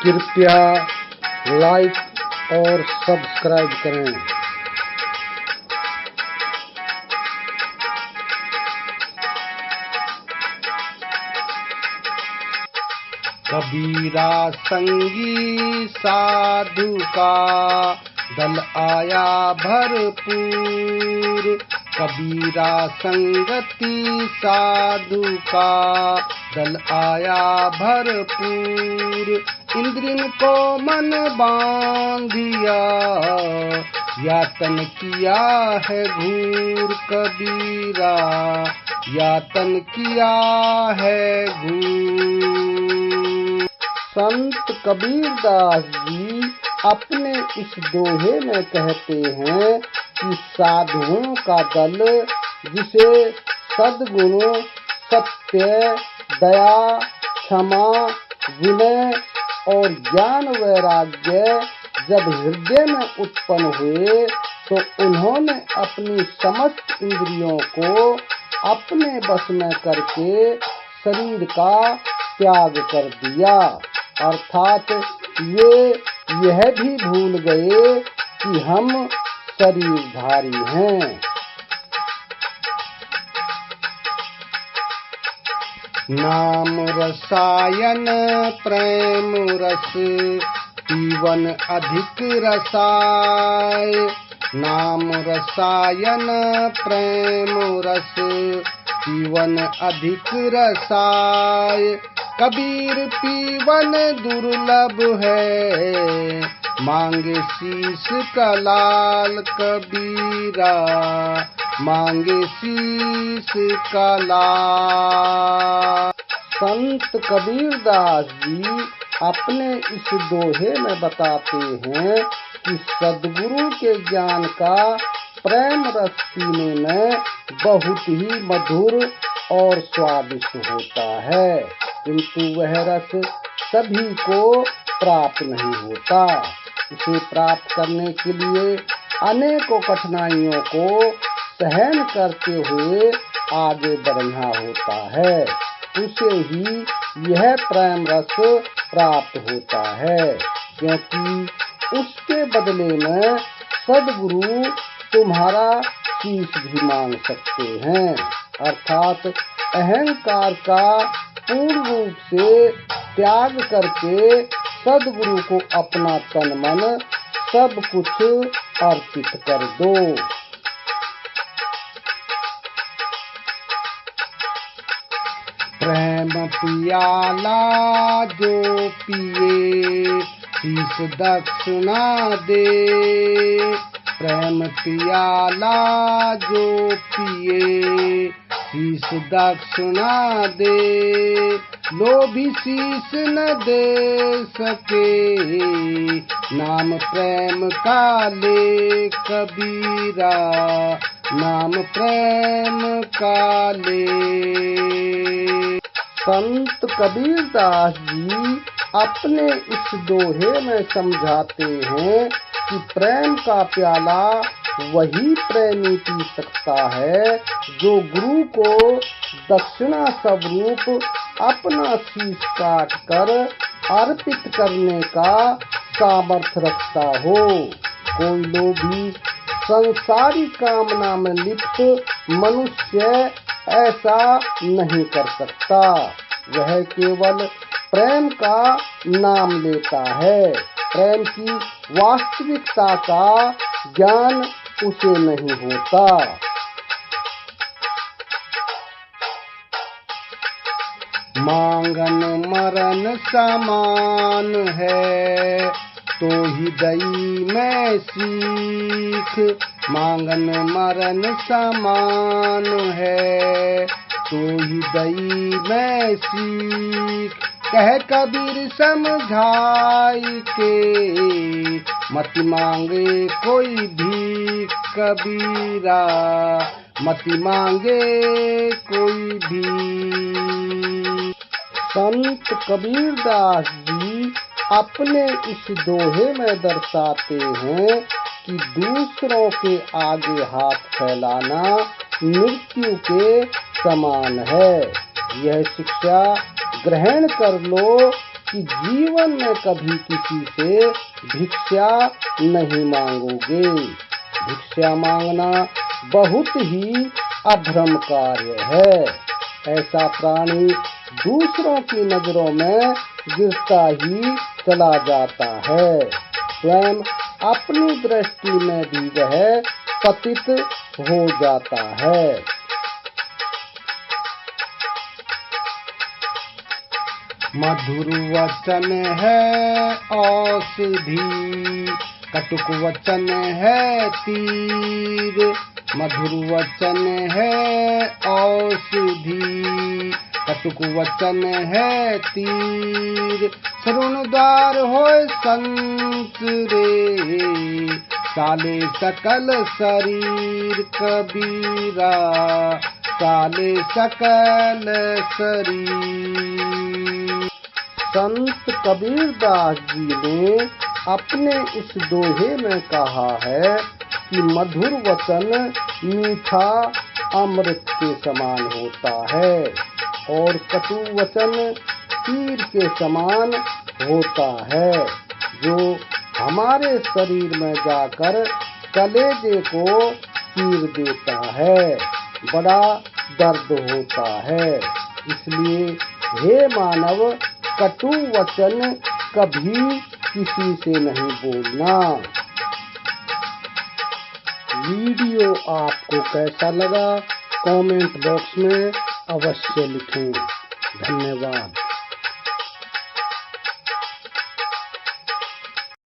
कृपया लाइक और सब्सक्राइब करें। कबीरा संगी साधु का दल आया भरपूर। कबीरा संगति साधु का दल आया भरपूर। इंद्रिन को मन बांधिया यातन किया है घूर। कबीरा यातन किया है घूर। संत कबीरदास जी अपने इस दोहे में कहते हैं कि साधुओं का दल जिसे सद्गुण, सत्य, दया, क्षमा, विनय और ज्ञान वैराग्य जब हृदय में उत्पन्न हुए तो उन्होंने अपनी समस्त इंद्रियों को अपने बस में करके शरीर का त्याग कर दिया। अर्थात ये यह भी भूल गए कि हम शरीरधारी हैं। नाम रसायन प्रेम रस पीवन अधिक रसाय। नाम रसायन प्रेम रस पीवन अधिक रसाय। कबीर पीवन दुर्लभ है मांगे शीश का लाल। कबीरा मांगे शीश का लाल। संत कबीरदास जी अपने इस दोहे में बताते हैं कि सद्गुरु के ज्ञान का प्रेम रस पीने में बहुत ही मधुर और स्वादिष्ट होता है, किंतु वह रस सभी को प्राप्त नहीं होता। इसे प्राप्त करने के लिए अनेकों कठिनाइयों को सहन करते हुए आगे बढ़ना होता है। उसे ही यह प्रेम रस प्राप्त होता है, क्योंकि उसके बदले में सद्गुरु तुम्हारा शीश भी मांग सकते हैं। अर्थात अहंकार का पूर्ण रूप से त्याग करके सद्गुरु को अपना तन मन सब कुछ अर्पित कर दो। प्रेम पियाला जो पिए शीश दक्षिणा दे। प्रेम पियाला जो पिए शीश दक्षिणा दे। लोभी शीश न दे सके नाम प्रेम का ले। कबीरा नाम प्रेम का ले। संत कबीरदास जी अपने इस दोहे में समझाते हैं कि प्रेम का प्याला वही प्रेमी पी सकता है जो गुरु को दक्षिणा स्वरूप अपना शीश काट कर अर्पित करने का सामर्थ्य रखता हो। कोई लोभी संसारी कामना में लिप्त मनुष्य ऐसा नहीं कर सकता। वह केवल प्रेम का नाम लेता है, प्रेम की वास्तविकता का ज्ञान उसे नहीं होता। मांगन मरण समान है तो ही दई में सीख। मांगन मरण समान है तो ही दई में सीख। कह कबीर समझाई के मत मांगे कोई भी। कबीरा मत मांगे कोई भी। संत कबीरदास जी अपने इस दोहे में दर्शाते हैं कि दूसरों के आगे हाथ फैलाना मृत्यु के समान है। यह शिक्षा ग्रहण कर लो कि जीवन में कभी किसी से भिक्षा नहीं मांगोगे। भिक्षा मांगना बहुत ही अभ्रम कार्य है। ऐसा प्राणी दूसरों की नजरों में गिरता ही चला जाता है। स्वयं अपनी दृष्टि में भी वह पतित हो जाता है। मधुर वचन है औषधि, कटुक वचन है तीर। मधुर वचन है औषधि, कटुक वचन है तीर। श्रृणुदार होय संत रे, साले सकल शरीर। कबीरा साले सकल शरीर। संत कबीर दास जी ने अपने इस दोहे में कहा है कि मधुर वचन मीठा अमृत के समान होता है और कटु वचन तीर के समान होता है, जो हमारे शरीर में जाकर कलेजे को चीर देता है, बड़ा दर्द होता है। इसलिए हे मानव, कटु वचन कभी किसी से नहीं बोलना। वीडियो आपको कैसा लगा कमेंट बॉक्स में अवश्य लिखें। धन्यवाद।